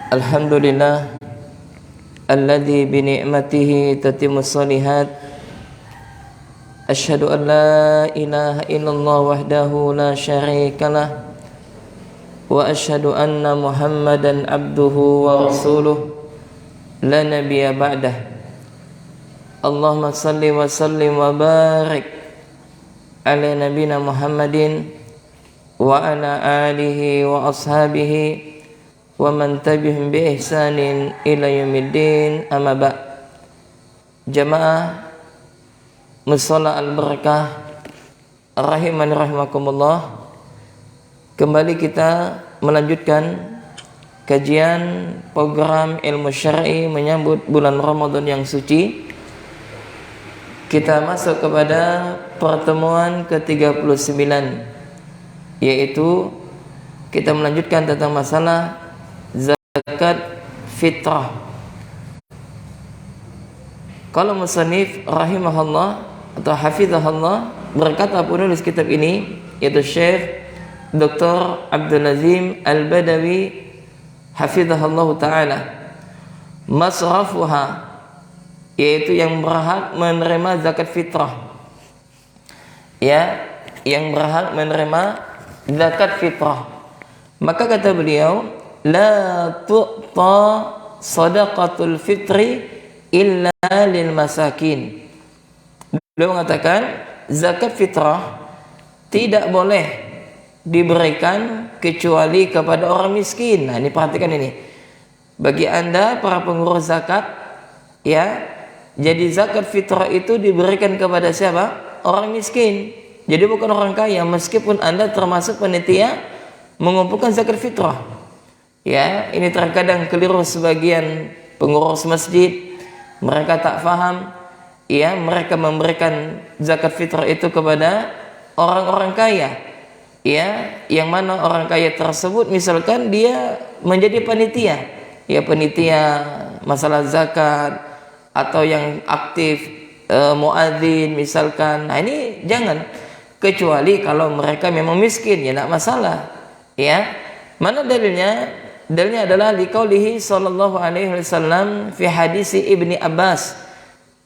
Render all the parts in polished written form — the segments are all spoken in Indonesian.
Alhamdulillah alladzi bi ni'matihi tatimmus shalihat. Asyhadu an la ilaha illallah wahdahu la syarikalah wa asyhadu anna Muhammadan abduhu wa rasuluh la nabiyya ba'dah. Allahumma salli wa sallim wa barik ala nabina Muhammadin wa ala alihi wa ashabihi wa man tabi'ahum bi ihsanin ila yaumiddin, amma ba'. Jamaah Musholla al-Barakah rahimani rahimakumullah. Kembali kita melanjutkan kajian program ilmu syar'i menyambut bulan Ramadan yang suci. Kita masuk kepada pertemuan ke-39, yaitu kita melanjutkan tentang masalah zakat fitrah. Kalau musannif rahimahullah atau hafizahullah berkata penulis kitab ini, yaitu Syekh Dr. Abdul Azim Al-Badawi hafizahullah ta'ala, masrafuha, yaitu yang berhak menerima zakat fitrah, ya, yang berhak menerima zakat fitrah. Maka kata beliau, la tu'ta sadaqatul fitri illa lil masakin. Beliau mengatakan zakat fitrah tidak boleh diberikan kecuali kepada orang miskin. Nah, ini perhatikan ini. Bagi Anda para pengurus zakat, ya, jadi zakat fitrah itu diberikan kepada siapa? Orang miskin. Jadi bukan orang kaya, meskipun Anda termasuk panitia mengumpulkan zakat fitrah. Ya, ini terkadang keliru sebagian pengurus masjid. Mereka tak faham, ya, mereka memberikan zakat fitrah itu kepada orang-orang kaya, ya, yang mana orang kaya tersebut misalkan dia menjadi panitia, ya, panitia masalah zakat, atau yang aktif muadzin misalkan. Nah, ini jangan, kecuali kalau mereka memang miskin, ya tidak masalah, ya. Mana dalilnya? Dalilnya adalah liqaulihi sallallahu alaihi wasallam fi hadis Ibni Abbas.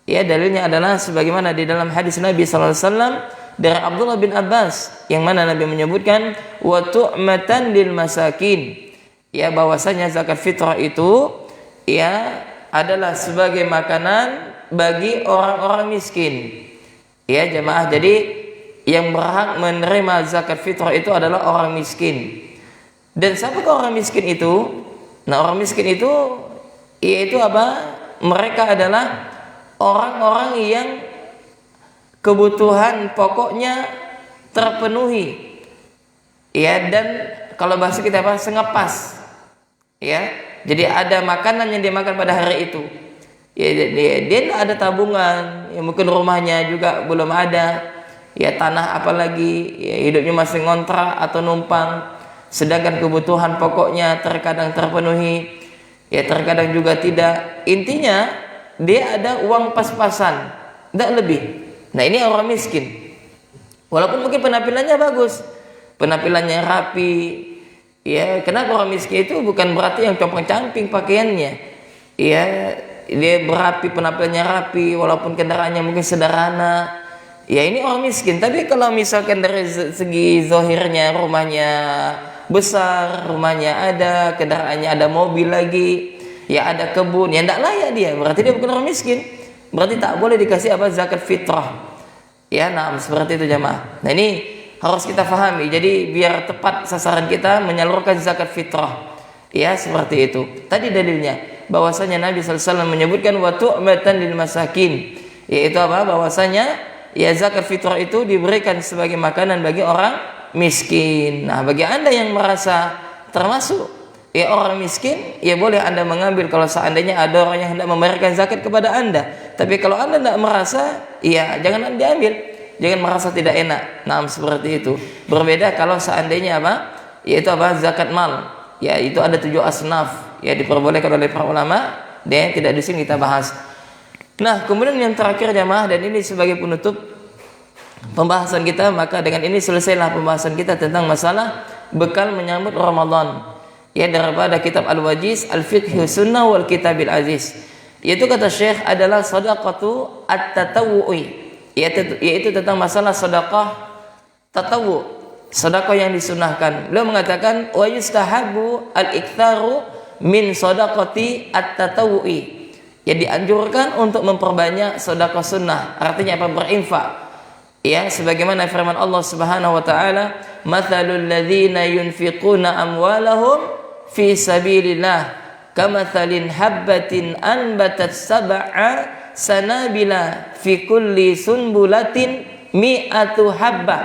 Ya, dalilnya adalah sebagaimana di dalam hadis Nabi sallallahu alaihi wasallam dari Abdullah bin Abbas, yang mana Nabi menyebutkan wa tu'matan lil masakin, ya, bahwasanya zakat fitrah itu, ya, adalah sebagai makanan bagi orang-orang miskin. Ya, jemaah, jadi yang berhak menerima zakat fitrah itu adalah orang miskin. Dan siapakah orang miskin itu? Nah, orang miskin itu yaitu apa? Mereka adalah orang-orang yang kebutuhan pokoknya terpenuhi, ya, dan kalau bahasa kita apa? Sengepas, ya. Jadi ada makanan yang dia makan pada hari itu. Ya, dia tidak ada tabungan, ya, mungkin rumahnya juga belum ada, ya, tanah apalagi, ya, hidupnya masih ngontrak atau numpang. Sedangkan kebutuhan pokoknya terkadang terpenuhi, ya, terkadang juga tidak. Intinya dia ada uang pas-pasan, tidak lebih. Nah, ini orang miskin. Walaupun mungkin penampilannya bagus, penampilannya rapi, ya. Kenapa orang miskin itu bukan berarti yang compang-camping pakaiannya, ya, dia berapi, penampilannya rapi, walaupun kendaraannya mungkin sederhana, ya, ini orang miskin. Tapi kalau misalkan dari segi zahirnya rumahnya besar, rumahnya ada, kendaraannya ada, mobil lagi, ya, ada kebun, ya, tidak layak dia, berarti dia bukan orang miskin, berarti tak boleh dikasih apa? Zakat fitrah, ya. Nah, seperti itu jamaah. Nah, ini harus kita pahami. Jadi biar tepat sasaran kita menyalurkan zakat fitrah, ya, seperti itu. Tadi dalilnya bahwasanya Nabi sallallahu alaihi wasallam menyebutkan wa tu'matan lil masakin, yaitu apa? Bahwasanya, ya, zakat fitrah itu diberikan sebagai makanan bagi orang miskin. Nah, bagi Anda yang merasa termasuk, ya, orang miskin, ya, boleh Anda mengambil kalau seandainya ada orang yang hendak memberikan zakat kepada Anda. Tapi kalau Anda tidak merasa, ya, jangan Anda diambil, jangan merasa tidak enak. Nah, seperti itu. Berbeda kalau seandainya apa? Yaitu apa? Zakat mal. Ya, itu ada 7 asnaf, ya, diperbolehkan oleh para ulama, dan tidak di sini kita bahas. Nah, kemudian yang terakhir jamaah, dan ini sebagai penutup pembahasan kita, maka dengan ini selesailah pembahasan kita tentang masalah bekal menyambut Ramadan. ya daripada kitab Al-Wajiz Al-Fiqh Sunnah wal Kitabil Aziz. Yaitu kata Syekh adalah shadaqatu at-tatawwu'i, yaitu tentang masalah sedekah tatawwu, sedekah yang disunahkan. Beliau mengatakan wa yustahabu al-iktsaru min shadaqati at-tatawwu'i. Ya dianjurkan untuk memperbanyak sedekah sunnah. Artinya apa? Berinfak. Ya, sebagaimana firman Allah Subhanahu wa taala, "Matsalul ladzina yunfiquna amwalahum fi sabilillah kamatsalin habbatin anbatat sab'a sanabila fi kulli sunbulatin mi'atu habbah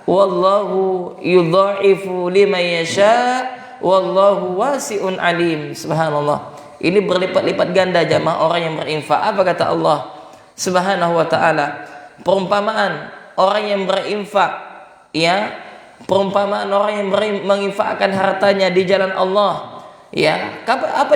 wallahu yudha'ifu liman yasha wallahu wasi'un alim." Subhanallah. Ini berlipat-lipat ganda jamaah orang yang berinfak. Apa kata Allah Subhanahu wa taala? Perumpamaan orang yang berinfak, ya, perumpamaan orang yang menginfakkan hartanya di jalan Allah, ya. Apa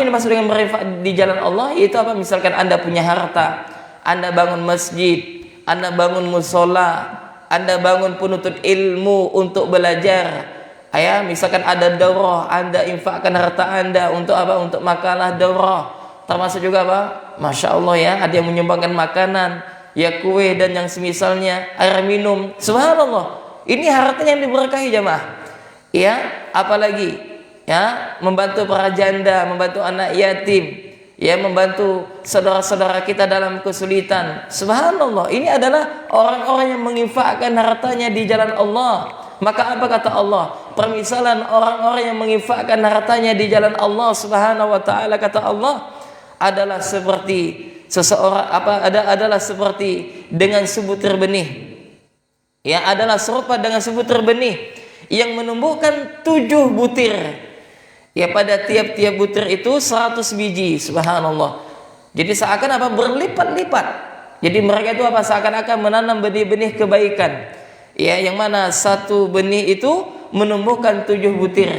yang dimaksud dengan berinfak di jalan Allah? Itu apa? Misalkan Anda punya harta, Anda bangun masjid, Anda bangun musola, Anda bangun penuntut ilmu untuk belajar. Ya, misalkan ada daurah, Anda infakkan harta Anda untuk apa? Untuk makalah daurah. Termasuk juga apa? Masya Allah ya, ada yang menyumbangkan makanan, ya kue dan yang semisalnya, air minum. Subhanallah. Ini harta yang diberkahi jamaah. Ya, apalagi ya membantu para janda, membantu anak yatim, ya membantu saudara-saudara kita dalam kesulitan. Subhanallah. Ini adalah orang-orang yang menginfakkan hartanya di jalan Allah. Maka apa kata Allah? Permisalan orang-orang yang menginfakkan hartanya di jalan Allah Subhanahu wa taala, kata Allah, adalah seperti seseorang adalah seperti dengan sebutir benih. Ya, adalah serupa dengan sebutir benih yang menumbuhkan 7 butir. Ya, pada tiap-tiap butir itu 100 biji. Subhanallah. Jadi seakan apa? Berlipat-lipat. Jadi mereka itu apa? Seakan-akan menanam benih-benih kebaikan. Ya, yang mana satu benih itu menumbuhkan 7 butir,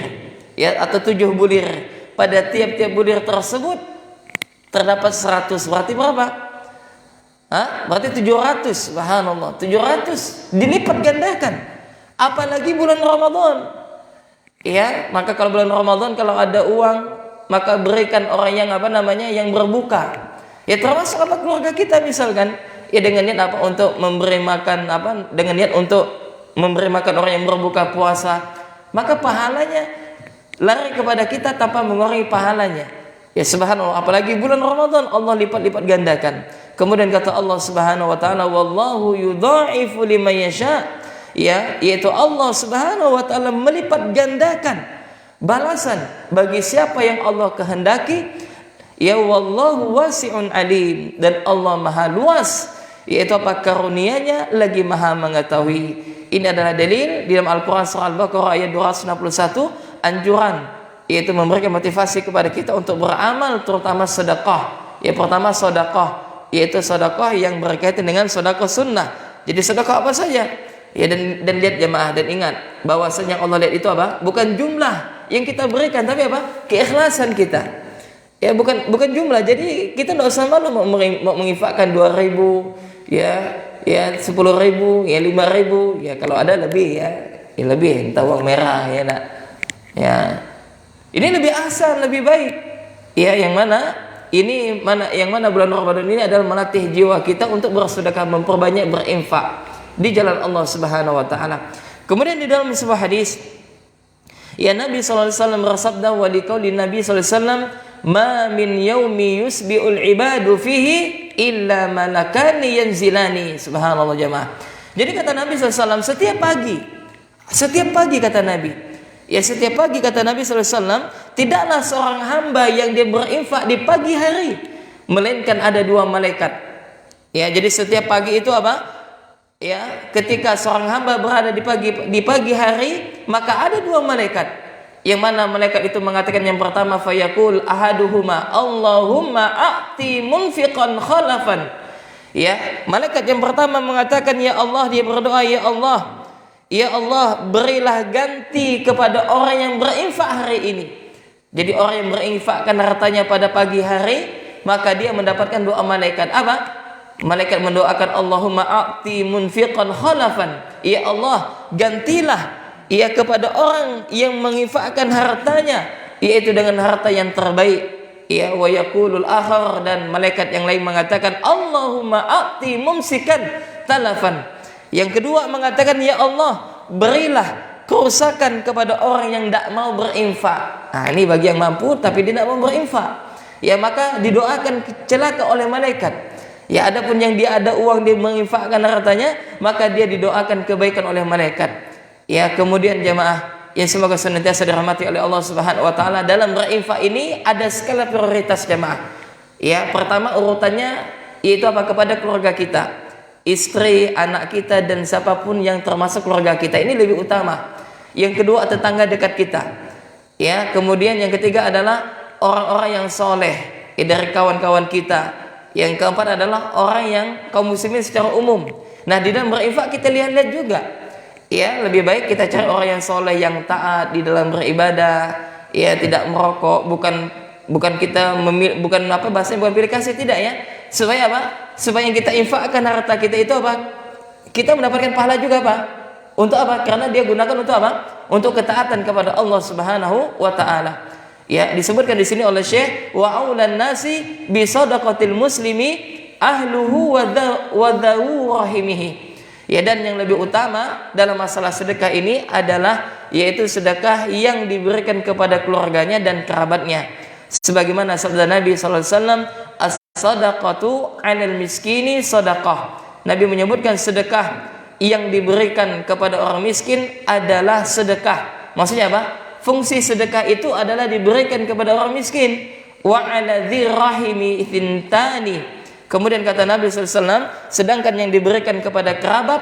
ya, atau 7 bulir. Pada tiap-tiap bulir tersebut terdapat 100. Berarti berapa? Berarti 700. Subhanallah. 700 dilipat gandakan. Apalagi bulan Ramadan. Ya, maka kalau bulan Ramadan kalau ada uang, maka berikan orang yang yang berbuka. Ya, termasuk apa? Keluarga kita misalkan. Ya, dengan niat apa? Untuk memberi makan dengan niat untuk memberi makan orang yang berbuka puasa, maka pahalanya lari kepada kita tanpa mengurangi pahalanya. Ya, subhanallah. Apalagi bulan Ramadan Allah lipat-lipat gandakan. Kemudian kata Allah Subhanahu wa taala, wallahu yudha'ifu liman yasha. Ya, yaitu Allah Subhanahu wa taala melipat gandakan balasan bagi siapa yang Allah kehendaki. Ya, wallahu wasi'un alim, dan Allah maha luas, yaitu apa? Karunia-Nya lagi maha mengetahui. Ini adalah dalil di dalam Al-Quran surah Al-Baqarah ayat 261, anjuran, yaitu memberikan motivasi kepada kita untuk beramal, terutama sedekah. Ya, pertama sedekah, yaitu sedekah yang berkaitan dengan sedekah sunnah. Jadi sedekah apa saja? Ya, dan lihat jemaah, dan ingat bahwasanya Allah lihat itu apa? Bukan jumlah yang kita berikan, tapi apa? Keikhlasan kita. Ya, bukan jumlah. Jadi kita tidak usah malu mau menginfakkan 2.000, ya 10.000, ya 5.000, ya kalau ada lebih, ya lebih, entah uang merah, ya nak. Ya, ini lebih ahsan, lebih baik. Ya, yang mana bulan Ramadan ini adalah melatih jiwa kita untuk bersedekah, memperbanyak berinfak di jalan Allah Subhanahu wa taala. Kemudian di dalam sebuah hadis, ya Nabi sallallahu alaihi wasallam bersabda, wa liqauli Nabi sallallahu alaihi wasallam, ma min yaumi yusbiul ibadu fihi illa malakani yanzilani. Subhanallah jemaah. Jadi kata Nabi SAW, setiap pagi kata Nabi, ya setiap pagi kata Nabi SAW, tidaklah seorang hamba yang dia berinfak di pagi hari, melainkan ada 2 malaikat. Ya, jadi setiap pagi itu apa? Ya, ketika seorang hamba berada di pagi hari, maka ada 2 malaikat. Yang mana malaikat itu mengatakan, yang pertama, fayaqul ahaduhuma Allahumma a'ti munfiqan khalafan. Ya, malaikat yang pertama mengatakan, ya Allah, dia berdoa, ya Allah, berilah ganti kepada orang yang berinfak hari ini. Jadi orang yang berinfakkan hartanya pada pagi hari, maka dia mendapatkan doa malaikat. Apa? Malaikat mendoakan, Allahumma a'ti munfiqan khalafan. Ya Allah, gantilah ia kepada orang yang menginfakkan hartanya yaitu dengan harta yang terbaik. Ya, wa yaqulul akhar, dan malaikat yang lain mengatakan Allahumma a'ti mumsikan talafan. Yang kedua mengatakan, ya Allah, berilah kerusakan kepada orang yang tidak mau berinfak. Nah, ini bagi yang mampu tapi dia tidak mau berinfak. Ya, maka didoakan celaka oleh malaikat. Ya, adapun yang dia ada uang, dia menginfakkan hartanya, maka dia didoakan kebaikan oleh malaikat. Ya, kemudian jemaah yang semoga senantiasa dirahmati oleh Allah Subhanahu wa taala, dalam berinfak ini ada skala prioritas jemaah. Ya, pertama urutannya yaitu apa? Kepada keluarga kita. Istri, anak kita, dan siapapun yang termasuk keluarga kita, ini lebih utama. Yang kedua tetangga dekat kita. Ya, kemudian yang ketiga adalah orang-orang yang soleh dari kawan-kawan kita. Yang keempat adalah orang yang kaum muslimin secara umum. Nah, di dalam berinfak kita lihat-lihat juga. Ya, lebih baik kita cari orang yang soleh, yang taat di dalam beribadah. Ya, tidak merokok, bukan kita bukan apa bahasanya, bukan pilih kasih, tidak ya. Supaya apa? Supaya kita infakkan harta kita itu apa? Kita mendapatkan pahala juga apa? Untuk apa? Karena dia gunakan untuk apa? Untuk ketaatan kepada Allah Subhanahu wa taala. Ya, disebutkan di sini oleh Syekh, wa aulan nasi bi shadaqatil muslimi ahluhu wa dhawu rahimihi. Ya, dan yang lebih utama dalam masalah sedekah ini adalah yaitu sedekah yang diberikan kepada keluarganya dan kerabatnya. Sebagaimana sabda Nabi sallallahu alaihi wasallam, as-sadaqatu 'alal miskini sadaqah. Nabi menyebutkan sedekah yang diberikan kepada orang miskin adalah sedekah. Maksudnya apa? Fungsi sedekah itu adalah diberikan kepada orang miskin. Wa 'ala dzirrahimi itsintani. Kemudian kata Nabi SAW, sedangkan yang diberikan kepada kerabat,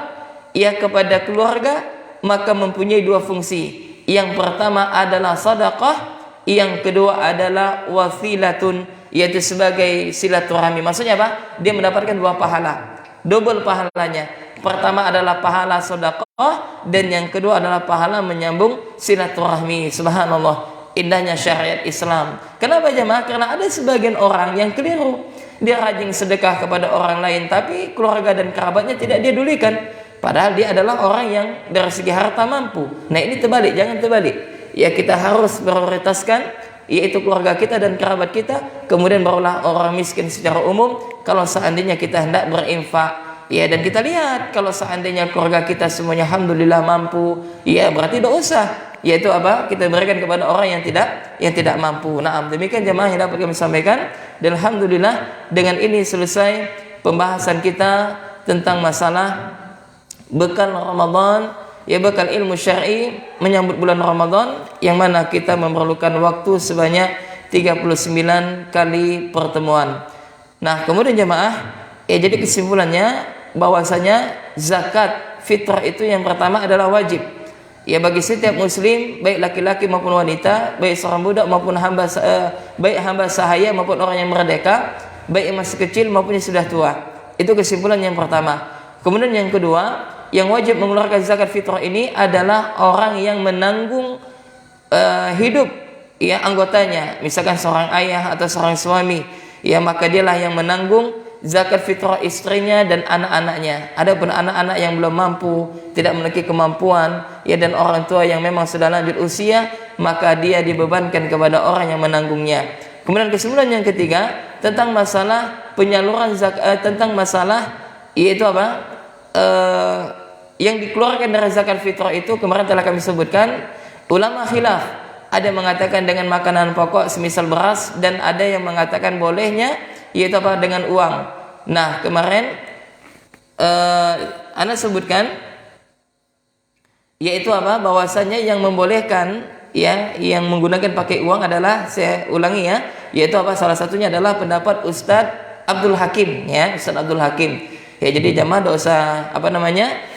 ya kepada keluarga, maka mempunyai dua fungsi. Yang pertama adalah sedekah, yang kedua adalah wasilatun, yaitu sebagai silaturahmi. Maksudnya apa? Dia mendapatkan dua pahala, double pahalanya. Pertama adalah pahala sedekah, dan yang kedua adalah pahala menyambung silaturahmi. Subhanallah, indahnya syariat Islam. Kenapa jemaah? Karena ada sebagian orang yang keliru. Dia rajin sedekah kepada orang lain, tapi keluarga dan kerabatnya tidak dia dulikan. Padahal dia adalah orang yang dari segi harta mampu. Nah, ini terbalik, jangan terbalik. Ya, kita harus prioritaskan yaitu keluarga kita dan kerabat kita, kemudian barulah orang miskin secara umum kalau seandainya kita hendak berinfak. Ya, dan kita lihat kalau seandainya keluarga kita semuanya alhamdulillah mampu, ya berarti tidak usah yaitu apa? Kita berikan kepada orang yang tidak mampu. Nah, demikian jemaah yang dapat kami sampaikan. Dan alhamdulillah dengan ini selesai pembahasan kita tentang masalah bekal Ramadan, ya bekal ilmu syar'i menyambut bulan Ramadan, yang mana kita memerlukan waktu sebanyak 39 kali pertemuan. Nah, kemudian jemaah, ya jadi kesimpulannya bahwasanya zakat fitrah itu yang pertama adalah wajib. Ya, bagi setiap muslim, baik laki-laki maupun wanita, baik seorang budak maupun baik hamba sahaya maupun orang yang merdeka, baik yang masih kecil maupun yang sudah tua. Itu kesimpulan yang pertama. Kemudian yang kedua, yang wajib mengeluarkan zakat fitrah ini adalah orang yang menanggung hidup ya anggotanya, misalkan seorang ayah atau seorang suami, ya maka dialah yang menanggung zakat fitrah istrinya dan anak-anaknya. Adapun anak-anak yang belum mampu, tidak memiliki kemampuan, ya dan orang tua yang memang sudah lanjut usia, maka dia dibebankan kepada orang yang menanggungnya. Kemudian kesimpulan yang ketiga tentang masalah penyaluran zakat, tentang masalah yaitu apa? Yang dikeluarkan dari zakat fitrah itu kemarin telah kami sebutkan, ulama khilaf. Ada yang mengatakan dengan makanan pokok semisal beras, dan ada yang mengatakan bolehnya yaitu apa? Dengan uang. Nah, kemarin Anda sebutkan yaitu apa? Bahwasanya yang membolehkan ya yang menggunakan pakai uang adalah, saya ulangi ya, yaitu apa? Salah satunya adalah pendapat Ustadz Abdul Hakim ya, Ustadz Abdul Hakim. Ya, jadi jamaah tidak usah apa namanya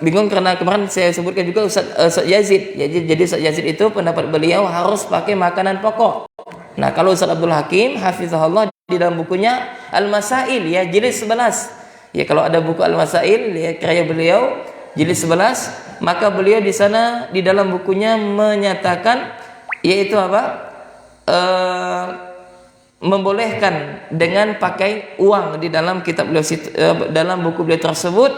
bingung karena kemarin saya sebutkan juga Ustadz Yazid. Jadi Ustadz Yazid itu pendapat beliau harus pakai makanan pokok. Nah, kalau Ustadz Abdul Hakim hafizahullah di dalam bukunya Al-Masail ya jilid 11. Ya, kalau ada buku Al-Masail ya karya beliau jilid 11, maka beliau di sana di dalam bukunya menyatakan yaitu apa? Membolehkan dengan pakai uang di dalam kitab beliau dalam buku beliau tersebut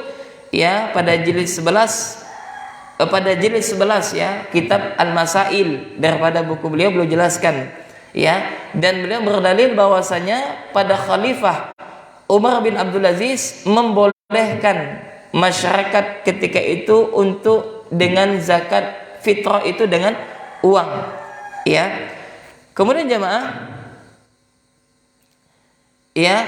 ya pada jilid 11 pada jilid 11 ya, kitab Al-Masail, daripada buku beliau jelaskan ya, dan beliau berdalil bahwasanya pada Khalifah Umar bin Abdul Aziz membolehkan masyarakat ketika itu untuk dengan zakat fitrah itu dengan uang ya. Kemudian jamaah ya,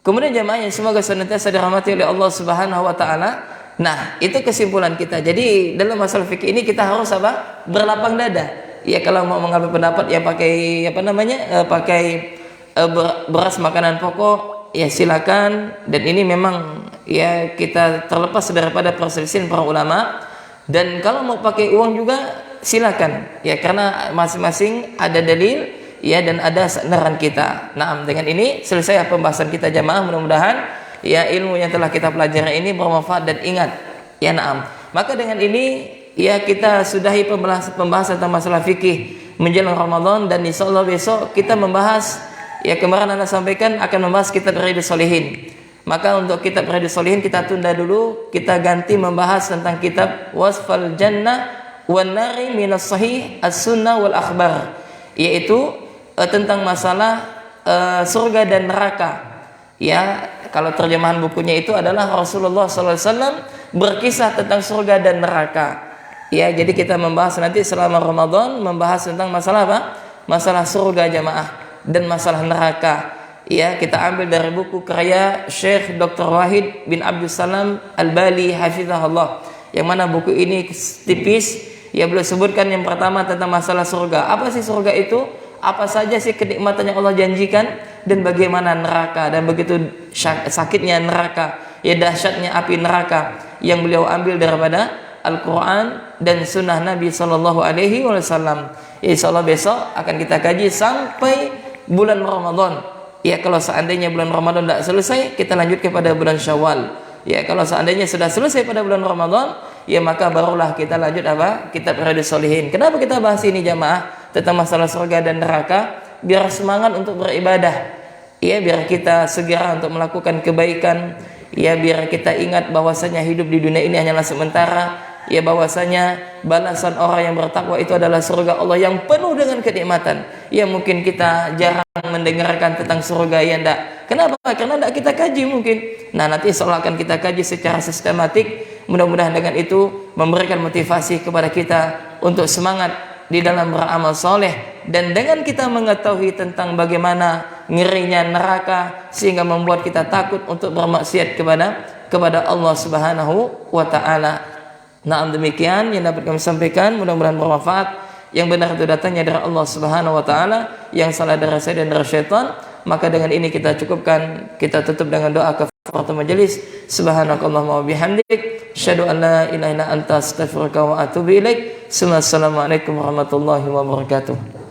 kemudian jamaah yang semoga senantiasa dirahmati oleh Allah Subhanahu wa taala. Nah, itu kesimpulan kita. Jadi dalam masalah fikih ini kita harus apa? Berlapang dada. Ya, kalau mau mengambil pendapat yang pakai pakai beras makanan pokok, ya silakan. Dan ini memang ya kita terlepas daripada perselisihan para ulama. Dan kalau mau pakai uang juga silakan. Ya, karena masing-masing ada dalil ya dan ada sandaran kita. Nah, dengan ini selesai pembahasan kita jamaah. Mudah-mudahan ya ilmu yang telah kita pelajari ini bermanfaat dan ingat ya. Naam. Maka dengan ini ya kita sudahi pembahasan tentang masalah fikih menjelang Ramadan, dan insyaallah besok kita membahas ya, kemarin Anda sampaikan akan membahas kitab Riyadhus Shalihin. Maka untuk kitab Riyadhus Shalihin kita tunda dulu, kita ganti membahas tentang kitab Wasfal Jannah wan Nari minas Sahih As-Sunnah wal Akhbar, yaitu tentang masalah surga dan neraka. Ya, kalau terjemahan bukunya itu adalah Rasulullah SAW berkisah tentang surga dan neraka. Ya, jadi kita membahas nanti selama Ramadan membahas tentang masalah apa? Masalah surga jamaah dan masalah neraka. Ya, kita ambil dari buku karya Syekh Dr. Wahid bin Abdul Salam Al-Bali hafizahullah. Yang mana buku ini tipis. Ya, beliau sebutkan yang pertama tentang masalah surga. Apa sih surga itu? Apa saja sih kenikmatan yang Allah janjikan, dan bagaimana neraka, dan begitu sakitnya neraka, ya dahsyatnya api neraka, yang beliau ambil daripada Al-Quran dan Sunnah Nabi Sallallahu Alaihi Wasallam. Insyaallah besok akan kita kaji sampai bulan Ramadan. Ya, kalau seandainya bulan Ramadan tidak selesai, kita lanjut kepada bulan Syawal. Ya, kalau seandainya sudah selesai pada bulan Ramadan, ya maka barulah kita lanjut apa? Kitab Riyadhus Shalihin. Kenapa kita bahas ini jamaah? Tentang masalah surga dan neraka, biar semangat untuk beribadah. Ya, biar kita segera untuk melakukan kebaikan. Ya, biar kita ingat bahwasanya hidup di dunia ini hanyalah sementara. Ya, bahwasanya balasan orang yang bertakwa itu adalah surga Allah yang penuh dengan kenikmatan. Ya, mungkin kita jarang mendengarkan tentang surga, ya enggak. Kenapa? Karena enggak kita kaji mungkin. Nah, nanti insyaallah akan kita kaji secara sistematik. Mudah-mudahan dengan itu memberikan motivasi kepada kita untuk semangat di dalam beramal soleh, dan dengan kita mengetahui tentang bagaimana ngerinya neraka sehingga membuat kita takut untuk bermaksiat kepada Allah Subhanahu wa taala. Nah, demikian yang dapat kami sampaikan, mudah-mudahan bermanfaat. Yang benar itu datangnya dari Allah Subhanahu wa taala, yang salah dari saya dan dari syaitan. Maka dengan ini kita cukupkan, kita tutup dengan doa kafaratul majelis. Subhanakallahumma wa bihamdik, asyhadu an la ilaha illa anta, astaghfiruka wa atubu ilaik. Assalamualaikum warahmatullahi wabarakatuh.